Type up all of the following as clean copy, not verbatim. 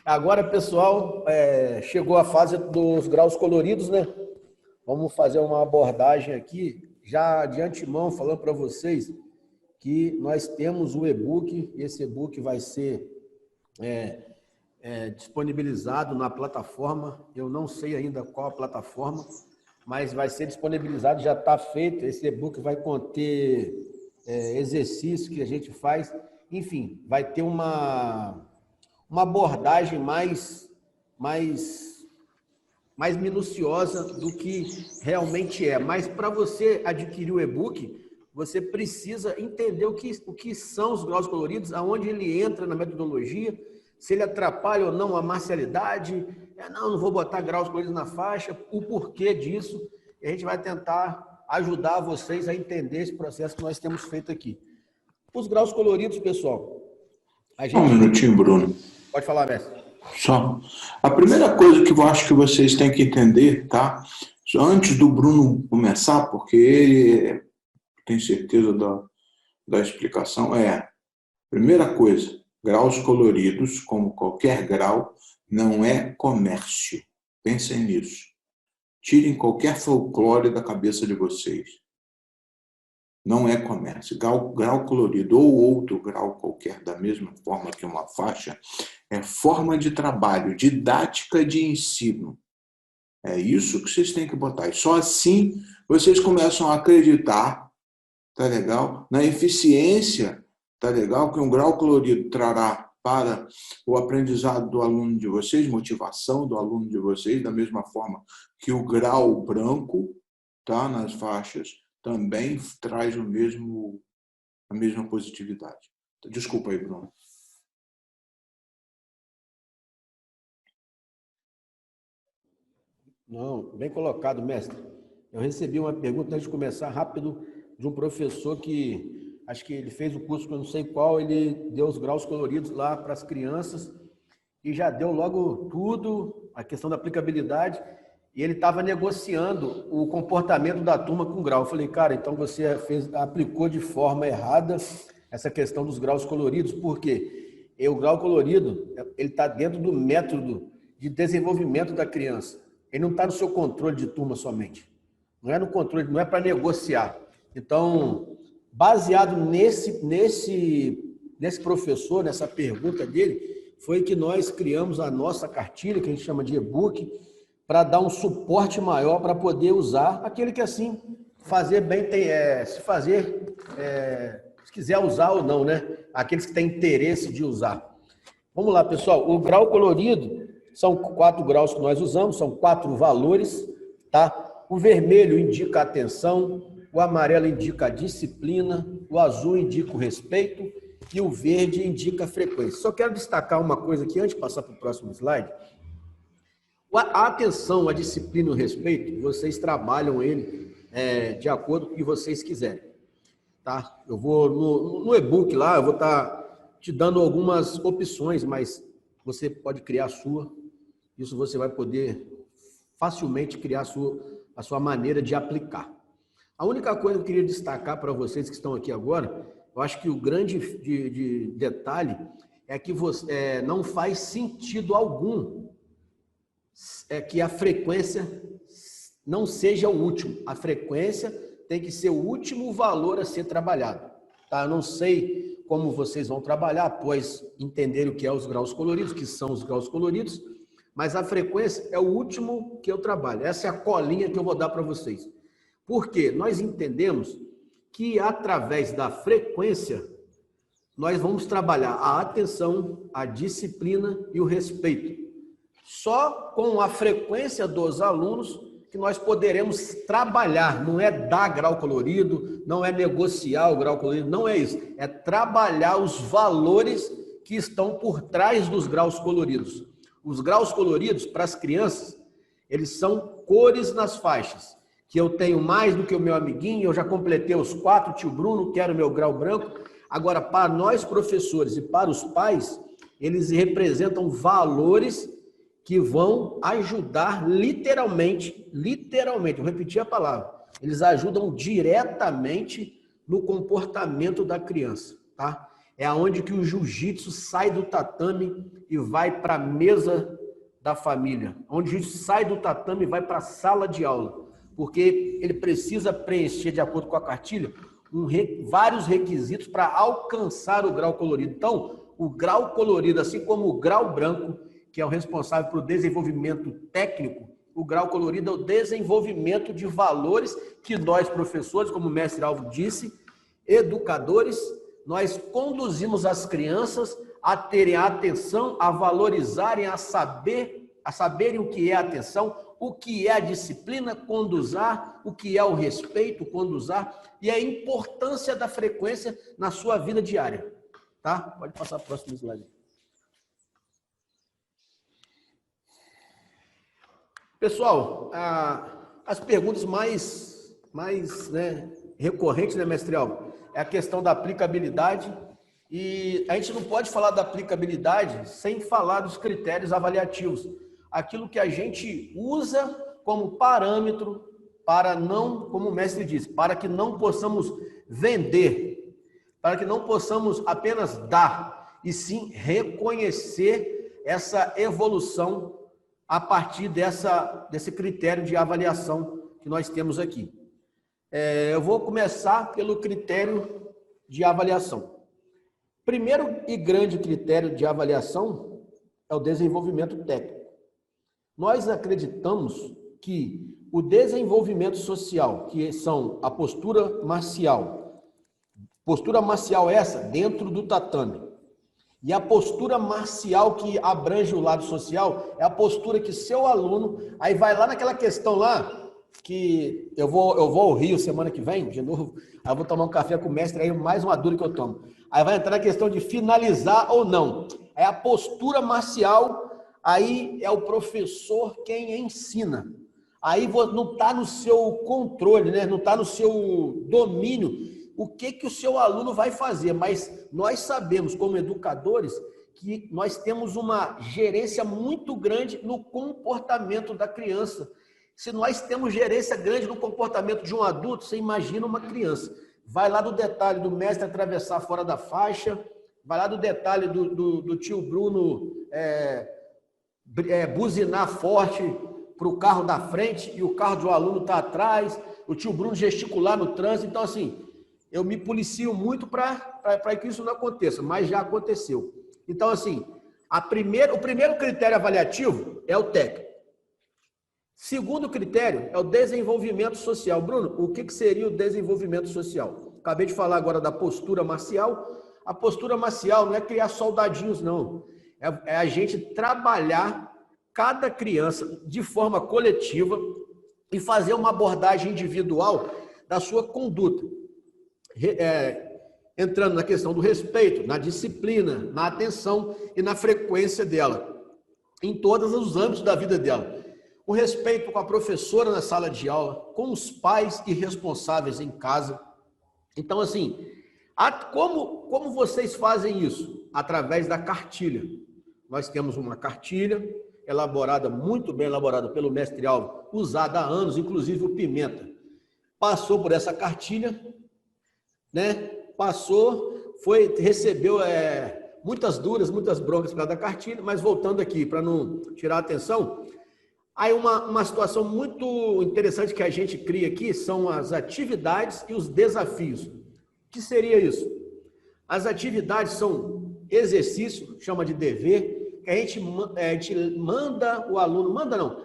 Agora, pessoal, chegou a fase dos graus coloridos, né? Vamos fazer uma abordagem aqui, já de antemão, falando para vocês que nós temos o e-book, esse e-book vai ser disponibilizado na plataforma, eu não sei ainda qual a plataforma, mas vai ser disponibilizado, já está feito, esse e-book vai conter exercícios que a gente faz, enfim, vai ter uma abordagem mais minuciosa do que realmente é. Mas para você adquirir o e-book, você precisa entender o que são os graus coloridos, aonde ele entra na metodologia, se ele atrapalha ou não a marcialidade, não vou botar graus coloridos na faixa, o porquê disso, e a gente vai tentar ajudar vocês a entender esse processo que nós temos feito aqui. Os graus coloridos, pessoal, a gente... Um minutinho, Bruno. Pode falar, mestre. Só. A primeira coisa que eu acho que vocês têm que entender, tá? Antes do Bruno começar, porque ele tem certeza da explicação, primeira coisa, graus coloridos, como qualquer grau, não é comércio. Pensem nisso. Tirem qualquer folclore da cabeça de vocês. Não é comércio. Grau colorido ou outro grau qualquer, da mesma forma que uma faixa, é forma de trabalho, didática de ensino. É isso que vocês têm que botar. E só assim vocês começam a acreditar, tá legal? Na eficiência, tá legal? Que um grau colorido trará para o aprendizado do aluno de vocês, motivação do aluno de vocês, da mesma forma que o grau branco, tá, nas faixas, também traz a mesma positividade. Desculpa aí, Bruno. Não, bem colocado, mestre. Eu recebi uma pergunta antes de começar rápido de um professor que, acho que ele fez o curso que eu não sei qual, ele deu os graus coloridos lá para as crianças e já deu logo tudo, a questão da aplicabilidade, e ele estava negociando o comportamento da turma com grau. Eu falei, cara, então você aplicou de forma errada essa questão dos graus coloridos, por quê? O grau colorido, ele está dentro do método de desenvolvimento da criança. Ele não está no seu controle de turma somente. Não é no controle, não é para negociar. Então, baseado nesse professor, nessa pergunta dele, foi que nós criamos a nossa cartilha, que a gente chama de e-book, para dar um suporte maior para poder usar aquele que, assim, fazer bem, se quiser usar ou não, né? Aqueles que têm interesse de usar. Vamos lá, pessoal. O grau colorido são 4 graus que nós usamos, são 4 valores, tá? O vermelho indica a atenção, o amarelo indica a disciplina, o azul indica o respeito e o verde indica a frequência. Só quero destacar uma coisa aqui, antes de passar para o próximo slide. A atenção, a disciplina e o respeito, vocês trabalham ele de acordo com o que vocês quiserem, tá? Eu vou, no e-book lá, eu vou estar te dando algumas opções, mas você pode criar a sua. Isso você vai poder facilmente criar a sua maneira de aplicar. A única coisa que eu queria destacar para vocês que estão aqui agora, eu acho que o grande detalhe é que não faz sentido algum que a frequência não seja o último. A frequência tem que ser o último valor a ser trabalhado. Tá? Eu não sei como vocês vão trabalhar após entender o que é os graus coloridos, que são os graus coloridos, mas a frequência é o último que eu trabalho. Essa é a colinha que eu vou dar para vocês. Por quê? Nós entendemos que através da frequência nós vamos trabalhar a atenção, a disciplina e o respeito. Só com a frequência dos alunos que nós poderemos trabalhar, não é dar grau colorido, não é negociar o grau colorido, não é isso. É trabalhar os valores que estão por trás dos graus coloridos. Os graus coloridos, para as crianças, eles são cores nas faixas. Que eu tenho mais do que o meu amiguinho, eu já completei os 4, tio Bruno, quero meu grau branco. Agora, para nós professores e para os pais, eles representam valores que vão ajudar literalmente, vou repetir a palavra, eles ajudam diretamente no comportamento da criança, tá? É aonde que o jiu-jitsu sai do tatame e vai para a mesa da família. Onde o jiu-jitsu sai do tatame e vai para a sala de aula. Porque ele precisa preencher, de acordo com a cartilha, vários requisitos para alcançar o grau colorido. Então, o grau colorido, assim como o grau branco, que é o responsável pelo desenvolvimento técnico, o grau colorido é o desenvolvimento de valores que nós, professores, como o mestre Alvo disse, educadores, nós conduzimos as crianças a terem a atenção, a valorizarem, a saberem o que é a atenção, o que é a disciplina, conduzar, o que é o respeito, conduzar, e a importância da frequência na sua vida diária. Tá? Pode passar para o próximo slide. Pessoal, as perguntas mais recorrentes, né, mestre Alvo? É a questão da aplicabilidade, e a gente não pode falar da aplicabilidade sem falar dos critérios avaliativos. Aquilo que a gente usa como parâmetro para não, como o mestre disse, para que não possamos vender, para que não possamos apenas dar, e sim reconhecer essa evolução a partir desse critério de avaliação que nós temos aqui. Eu vou começar pelo critério de avaliação. Primeiro e grande critério de avaliação é o desenvolvimento técnico. Nós acreditamos que o desenvolvimento social, que são a postura marcial essa dentro do tatame, e a postura marcial que abrange o lado social, é a postura que seu aluno, aí vai lá naquela questão lá, que eu vou ao Rio semana que vem, de novo, aí eu vou tomar um café com o mestre, aí mais uma dura que eu tomo. Aí vai entrar na questão de finalizar ou não. É a postura marcial, aí é o professor quem ensina. Aí não está no seu controle, né? Não está no seu domínio o que o seu aluno vai fazer, mas nós sabemos, como educadores, que nós temos uma gerência muito grande no comportamento da criança. Se nós temos gerência grande no comportamento de um adulto, você imagina uma criança. Vai lá do detalhe do mestre atravessar fora da faixa, vai lá do detalhe do tio Bruno buzinar forte para o carro da frente e o carro de um aluno está atrás, o tio Bruno gesticular no trânsito. Então, assim, eu me policio muito para que isso não aconteça, mas já aconteceu. Então, assim, o primeiro critério avaliativo é o técnico. Segundo critério é o desenvolvimento social. Bruno, o que seria o desenvolvimento social? Acabei de falar agora da postura marcial. A postura marcial não é criar soldadinhos, não. É a gente trabalhar cada criança de forma coletiva e fazer uma abordagem individual da sua conduta. Entrando na questão do respeito, na disciplina, na atenção e na frequência dela, em todos os âmbitos da vida dela. O respeito com a professora na sala de aula, com os pais e responsáveis em casa. Então, assim, como vocês fazem isso? Através da cartilha. Nós temos uma cartilha elaborada, muito bem elaborada pelo mestre Alvo, usada há anos, inclusive o Pimenta. Passou por essa cartilha, né? Recebeu muitas duras, muitas broncas por causa da cartilha, mas voltando aqui, para não tirar a atenção, aí uma situação muito interessante que a gente cria aqui são as atividades e os desafios. O que seria isso? As atividades são exercício, chama de dever, que a gente manda o aluno,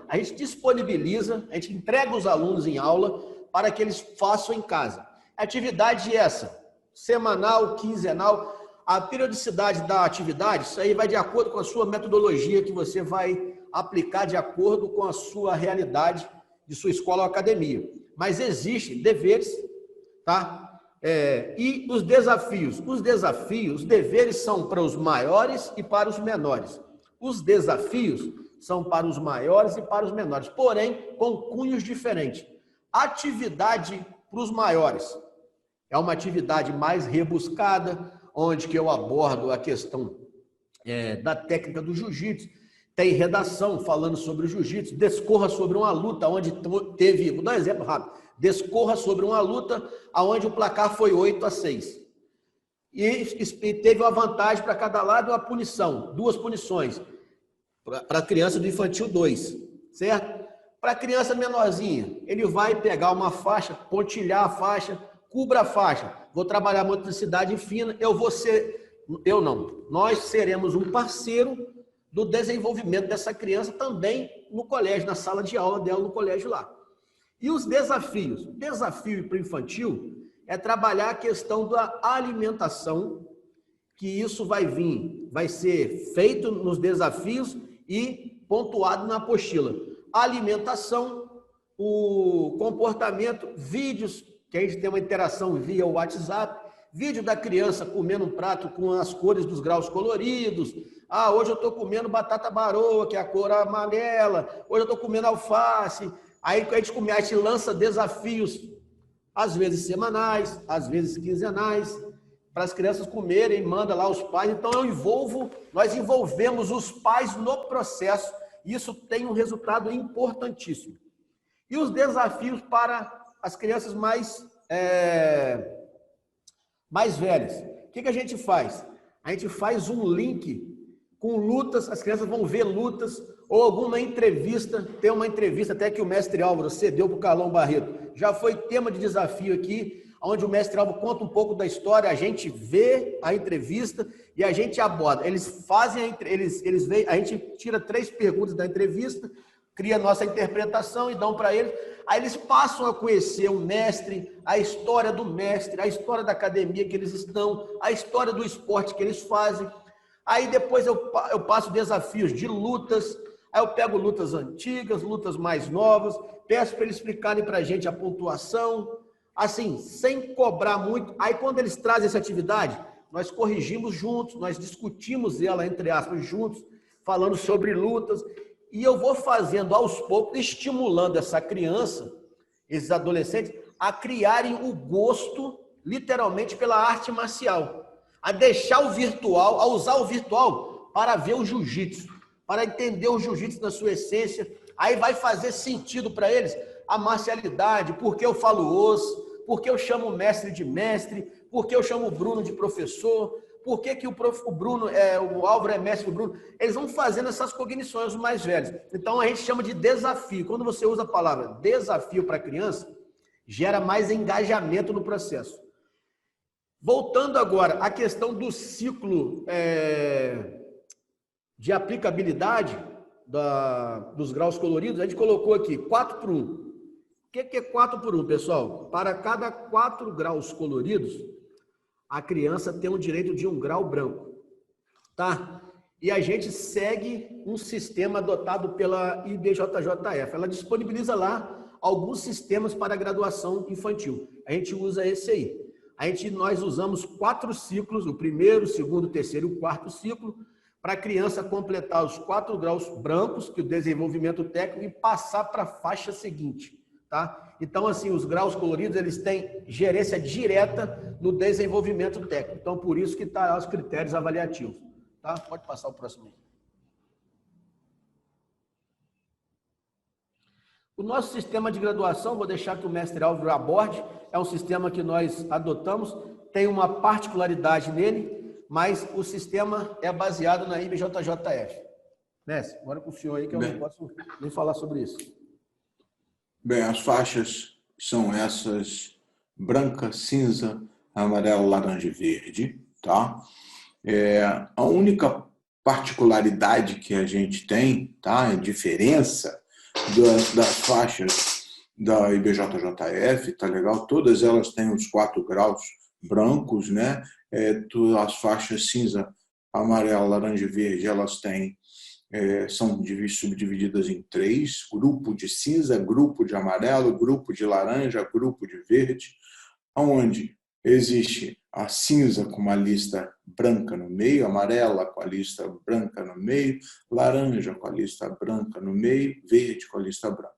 a gente disponibiliza, a gente entrega os alunos em aula para que eles façam em casa. A atividade é essa, semanal, quinzenal, a periodicidade da atividade, isso aí vai de acordo com a sua metodologia que você vai aplicar de acordo com a sua realidade de sua escola ou academia. Mas existem deveres, tá? E os desafios. Os deveres são para os maiores e para os menores. Os desafios são para os maiores e para os menores, porém com cunhos diferentes. Atividade para os maiores é uma atividade mais rebuscada, onde que eu abordo a questão da técnica do jiu-jitsu. Tem redação falando sobre o jiu-jitsu, descorra sobre uma luta onde teve, vou dar um exemplo rápido, descorra sobre uma luta onde o placar foi 8-6. e teve uma vantagem para cada lado, uma punição, 2 punições, para a criança do infantil 2, certo? Para a criança menorzinha, ele vai pegar uma faixa, pontilhar a faixa, cubra a faixa. Vou trabalhar motricidade fina, nós seremos um parceiro do desenvolvimento dessa criança também no colégio, na sala de aula dela no colégio lá. E os desafios? O desafio para o infantil é trabalhar a questão da alimentação, que isso vai ser feito nos desafios e pontuado na apostila. Alimentação, o comportamento, vídeos, que a gente tem uma interação via WhatsApp, vídeo da criança comendo um prato com as cores dos graus coloridos. Ah, hoje eu estou comendo batata baroa, que é a cor amarela. Hoje eu estou comendo alface. Aí a gente lança desafios, às vezes semanais, às vezes quinzenais, para as crianças comerem, manda lá os pais. Então nós envolvemos os pais no processo. Isso tem um resultado importantíssimo. E os desafios para as crianças mais velhas. O que a gente faz? A gente faz um link com lutas, as crianças vão ver lutas, ou alguma entrevista, tem uma entrevista até que o mestre Álvaro cedeu para o Carlão Barreto. Já foi tema de desafio aqui, onde o mestre Álvaro conta um pouco da história, a gente vê a entrevista e a gente aborda. Eles fazem, a gente tira 3 perguntas da entrevista, cria a nossa interpretação e dão para eles. Aí eles passam a conhecer o mestre, a história do mestre, a história da academia que eles estão, a história do esporte que eles fazem. Aí depois eu passo desafios de lutas, aí eu pego lutas antigas, lutas mais novas, peço para eles explicarem para a gente a pontuação, assim, sem cobrar muito. Aí quando eles trazem essa atividade, nós corrigimos juntos, nós discutimos ela, entre aspas, juntos, falando sobre lutas. E eu vou fazendo aos poucos, estimulando essa criança, esses adolescentes, a criarem o gosto, literalmente, pela arte marcial. A deixar o virtual, a usar o virtual para ver o jiu-jitsu, para entender o jiu-jitsu na sua essência. Aí vai fazer sentido para eles a marcialidade, por que eu falo os, por que eu chamo o mestre de mestre, por que eu chamo o Bruno de professor, por que o Bruno, o Álvaro é mestre do Bruno. Eles vão fazendo essas cognições, os mais velhos. Então, a gente chama de desafio. Quando você usa a palavra desafio para a criança, gera mais engajamento no processo. Voltando agora à questão do ciclo de aplicabilidade dos graus coloridos, a gente colocou aqui 4 por 1. O que é 4 por 1, pessoal? Para cada 4 graus coloridos, a criança tem o direito de 1 grau branco, tá? E a gente segue um sistema adotado pela IBJJF. Ela disponibiliza lá alguns sistemas para graduação infantil. A gente usa esse aí. Nós usamos 4 ciclos, o primeiro, o segundo, o terceiro e o 4º ciclo, para a criança completar os 4 graus brancos, que é o desenvolvimento técnico, e passar para a faixa seguinte, tá? Então, assim, os graus coloridos, eles têm gerência direta no desenvolvimento técnico. Então, por isso que está lá os critérios avaliativos, tá? Pode passar o próximo aí. O nosso sistema de graduação, vou deixar que o mestre Álvaro aborde, é um sistema que nós adotamos, tem uma particularidade nele, mas o sistema é baseado na IBJJF. Mestre, agora com o senhor aí, que eu não posso nem falar sobre isso. Bem, as faixas são essas: branca, cinza, amarelo, laranja e verde, tá? A única particularidade que a gente tem, tá? A diferença das faixas da IBJJF, tá legal? Todas elas têm os 4 graus brancos, né? As faixas cinza, amarelo, laranja e verde, elas têm são subdivididas em 3, grupo de cinza, grupo de amarelo, grupo de laranja, grupo de verde, onde existe a cinza com uma lista branca no meio, amarela com a lista branca no meio, laranja com a lista branca no meio, verde com a lista branca.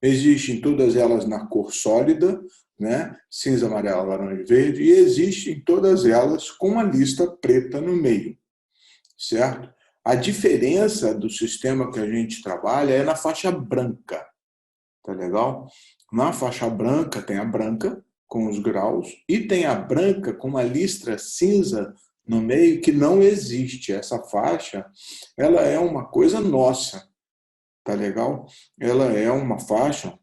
Existem todas elas na cor sólida, né? Cinza, amarelo, laranja e verde, e existem todas elas com a lista preta no meio, certo? A diferença do sistema que a gente trabalha é na faixa branca, tá legal? Na faixa branca tem a branca, com os graus, e tem a branca com uma listra cinza no meio que não existe. Essa faixa, ela é uma coisa nossa, tá legal? Ela é uma faixa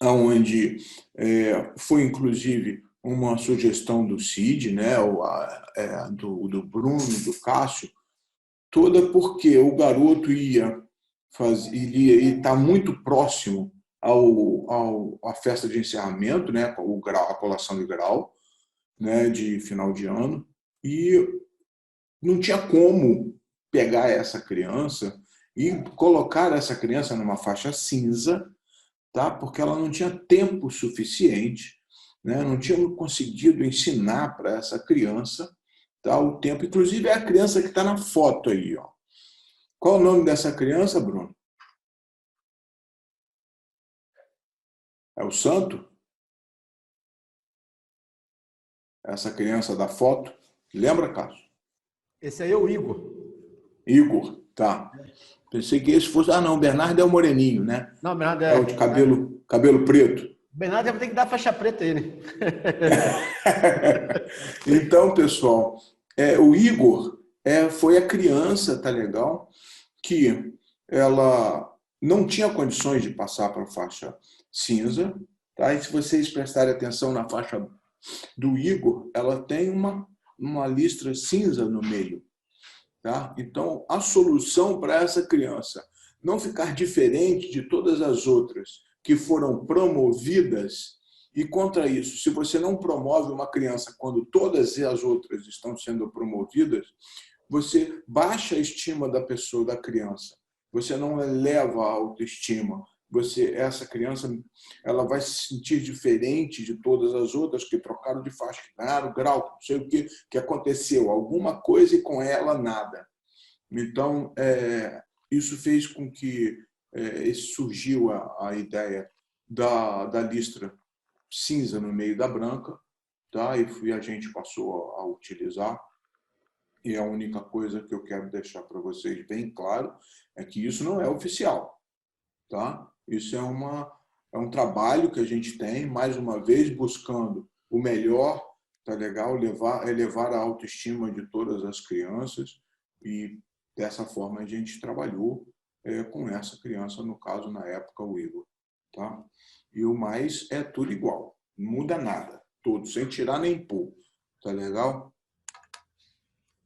onde foi inclusive uma sugestão do Cid, né, do Bruno, do Cássio, toda porque o garoto iria estar muito próximo à festa de encerramento, né, a colação de grau, né, de final de ano, e não tinha como pegar essa criança e colocar essa criança numa faixa cinza, tá? Porque ela não tinha tempo suficiente, né? Não tinha conseguido ensinar para essa criança, tá? O tempo. Inclusive é a criança que está na foto aí, ó. Qual o nome dessa criança, Bruno? É o Santo? Essa criança da foto? Lembra, Cássio? Esse aí é o Igor. Igor, tá. Pensei que esse fosse... Ah, não, o Bernardo é o moreninho, né? Não, o Bernardo é o de cabelo preto. O Bernardo vai ter que dar faixa preta aí, né? Então, pessoal, o Igor foi a criança, tá legal? Que ela não tinha condições de passar para a faixa cinza, tá? E se vocês prestarem atenção na faixa do Igor, ela tem uma listra cinza no meio, tá? Então, a solução para essa criança não ficar diferente de todas as outras que foram promovidas, e contra isso, se você não promove uma criança quando todas as outras estão sendo promovidas, você baixa a estima da pessoa, da criança. Você não eleva a autoestima. Essa criança, ela vai se sentir diferente de todas as outras que trocaram de faixa, que ganharam grau, não sei o que aconteceu, alguma coisa e com ela nada. Então, isso fez com que surgiu a ideia da listra cinza no meio da branca, tá? E a gente passou a utilizar. E a única coisa que eu quero deixar para vocês bem claro é que isso não é oficial, tá? Isso é um trabalho que a gente tem, mais uma vez, buscando o melhor, tá legal? Elevar a autoestima de todas as crianças, e dessa forma a gente trabalhou com essa criança, no caso, na época, o Igor, tá? E o mais é tudo igual, não muda nada, tudo, sem tirar nem pôr, tá legal?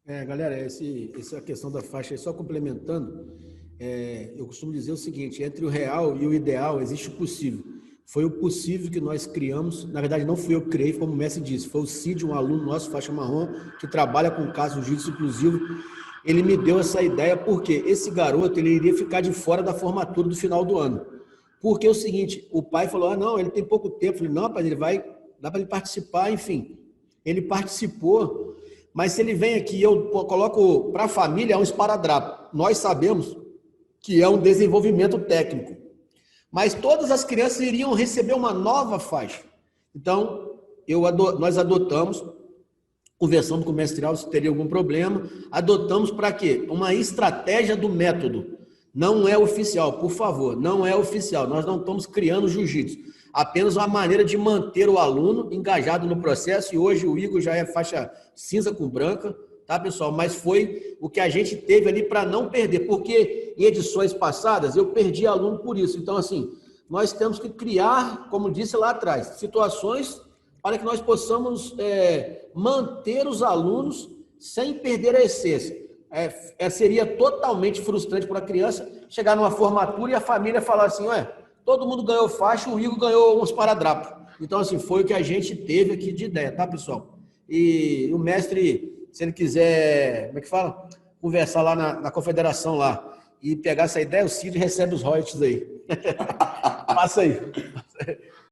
Galera, essa questão da faixa, só complementando, eu costumo dizer o seguinte: entre o real e o ideal existe o possível. Foi o possível que nós criamos, na verdade não fui eu que criei, como o Messi disse, foi o Cid, um aluno nosso, faixa marrom, que trabalha com o caso de jiu-jitsu inclusivo. Ele me deu essa ideia porque esse garoto ele iria ficar de fora da formatura do final do ano. Porque é o seguinte, o pai falou, não, ele tem pouco tempo. Eu falei, não, rapaz, dá para ele participar, enfim. Ele participou, mas se ele vem aqui e eu coloco para a família, é um esparadrapo. Nós sabemos que é um desenvolvimento técnico. Mas todas as crianças iriam receber uma nova faixa. Então, nós adotamos, conversamos com o mestre Alves se teria algum problema, adotamos para quê? Uma estratégia do método. Não é oficial, por favor, não é oficial. Nós não estamos criando jiu-jitsu. Apenas uma maneira de manter o aluno engajado no processo, e hoje o Igor já é faixa cinza com branca, tá, pessoal? Mas foi o que a gente teve ali para não perder, porque em edições passadas eu perdi aluno por isso. Então, assim, nós temos que criar, como disse lá atrás, situações para que nós possamos manter os alunos sem perder a essência. Seria totalmente frustrante para a criança chegar numa formatura e a família falar assim, todo mundo ganhou faixa, o Igor ganhou uns paradrapos. Então, assim, foi o que a gente teve aqui de ideia, tá, pessoal? E o mestre, se ele quiser, como é que fala? Conversar lá na confederação lá e pegar essa ideia, o Cid recebe os royalties aí. Passa aí.